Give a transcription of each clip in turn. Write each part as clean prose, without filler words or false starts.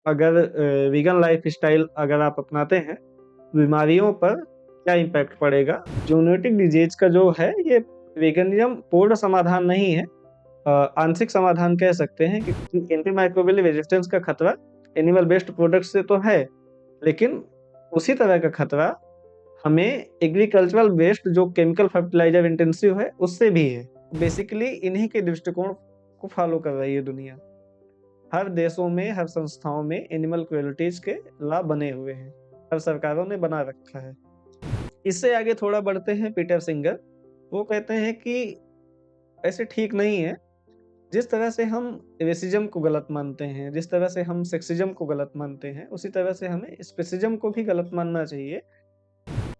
अगर vegan lifestyle अगर आप अपनाते हैं, बीमारियों पर क्या इम्पैक्ट पड़ेगा? ज़ूनोटिक डिज़ीज़ का जो है ये वीगनिज़्म पूर्ण समाधान नहीं है। आंशिक समाधान कह सकते हैं क्योंकि एंटीमाइक्रोबियल रेज़िस्टेंस का खतरा एनिमल बेस्ड प्रोडक्ट से तो है, लेकिन उसी तरह का खतरा हमें एग्रीकल्चरल बेस्ड जो केमिकल फर्टिलाइज़र इंटेंसिव है, उससे भी है। बेसिकली इन्हीं के दृष्टिकोण को फ़ॉलो कर रही है दुनिया। हर देशों में, हर संस्थाओं में एनिमल क्रुएल्टीज़ के लॉ बने हुए हैं। हर सरकारों ने बना रखा है। इससे आगे थोड़ा बढ़ते हैं पीटर सिंगर। वो कहते हैं कि ऐसे ठीक नहीं है। जिस तरह से हम रेसिज़्म को गलत मानते हैं, जिस तरह से हम सेक्सिज़्म को गलत मानते हैं, उसी तरह से हमें स्पेसिज़्म को भी गलत मानना चाहिए।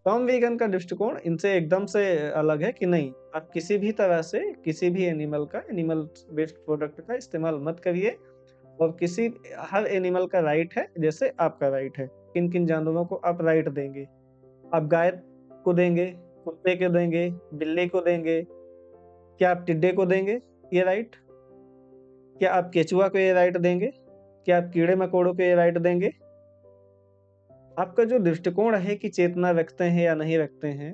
टॉम वीगन का दृष्टिकोण इनसे एकदम से अलग है कि नहीं, आप किसी भी तरह से किसी भी एनिमल बेस्ड प्रोडक्ट का इस्तेमाल मत करिए और किसी हर एनिमल का राइट है, जैसे आपका राइट है। किन-किन जानवरों को आप राइट देंगे? आप गाय को देंगे, कुत्ते को देंगे, बिल्ली को देंगे, क्या आप टिड्डे को देंगे ये राइट? क्या आप केचुआ को ये राइट देंगे? क्या आप कीड़े-मकोड़ों को ये राइट देंगे? आपका जो दृष्टिकोण है कि चेतना रखते हैं या नहीं रखते हैं,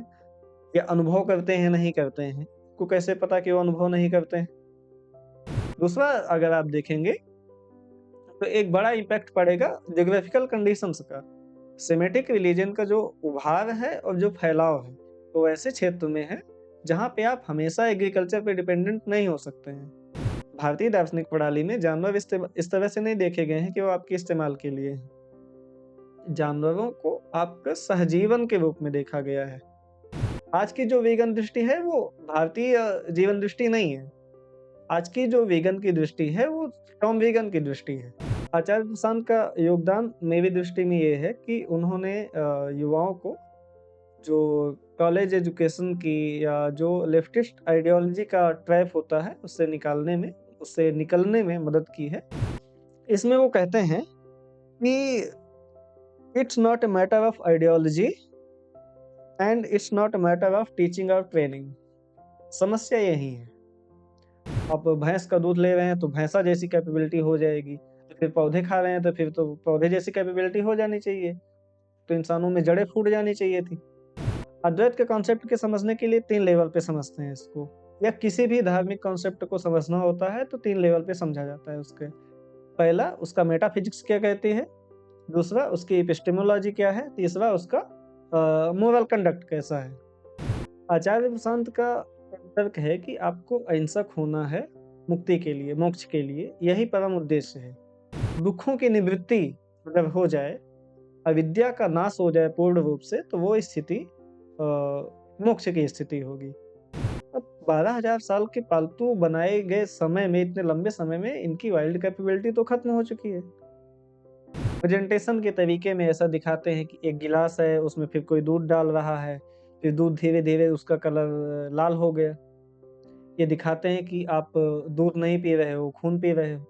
या अनुभव करते हैं, नहीं करते हैं, आपको कैसे पता कि वो अनुभव नहीं करते हैं? दूसरा अगर आप देखेंगे, तो एक बड़ा इम्पैक्ट पड़ेगा ज्योग्राफिकल कंडीशंस का। सेमेटिक रिलीजन का जो उभार है और जो फैलाव है, वो ऐसे क्षेत्र में है, जहाँ पे आप हमेशा एग्रीकल्चर पे डिपेंडेंट नहीं हो सकते हैं। भारतीय दार्शनिक प्रणाली में जानवर इस तरह से नहीं देखे गए हैं कि वो आपके इस्तेमाल के लिए हैं। जानवरों को आपका सहजीवन के रूप में देखा गया है। आज की जो वीगन दृष्टि है वो भारतीय जीवन दृष्टि नहीं है। आज की जो वीगन की दृष्टि है वो टॉम वीगन की दृष्टि है। आचार्य प्रशांत का योगदान मेरी दृष्टि में ये है कि उन्होंने युवाओं को जो कॉलेज एजुकेशन की या जो लेफ्टिस्ट आइडियोलॉजी का ट्रैप होता है उससे निकलने में मदद की है। इसमें वो कहते हैं कि it's not a matter of ideology and it's not a matter of teaching और ट्रेनिंग। समस्या यही है। आप भैंस का दूध ले रहे हैं तो भैंसा जैसी कैपेबिलिटी हो जाएगी, तो फिर पौधे खा रहे हैं तो फिर तो पौधे जैसी कैपेबिलिटी हो जानी चाहिए, तो इंसानों में जड़ें फूट जानी चाहिए थी। अद्वैत के कॉन्सेप्ट के समझने के लिए 3 लेवल पे समझते हैं इसको, या किसी भी धार्मिक कॉन्सेप्ट को समझना होता है तो 3 लेवल पे समझा जाता है उसके। पहला उसका मेटाफिजिक्स क्या कहती है, दूसरा उसकी एपिस्टेमोलॉजी क्या है, तीसरा उसका मोरल कंडक्ट कैसा है। आचार्य प्रशांत का तर्क है कि आपको अहिंसक होना है मुक्ति के लिए, मोक्ष के लिए, यही परम उद्देश्य है। दुखों की निवृत्ति अगर हो जाए, अविद्या का नाश हो जाए पूर्ण रूप से, तो वो स्थिति मोक्ष की स्थिति होगी। अब 12,000 साल के पालतू बनाए गए समय में, इतने लंबे समय में इनकी वाइल्ड कैपेबिलिटी तो खत्म हो चुकी है। प्रेजेंटेशन के तरीके में ऐसा दिखाते हैं कि एक गिलास है, उसमें फिर कोई दूध डाल रहा है, फिर दूध धीरे-धीरे उसका कलर लाल हो गया। ये दिखाते हैं कि आप दूध नहीं पी रहे हो, खून पी रहे हो।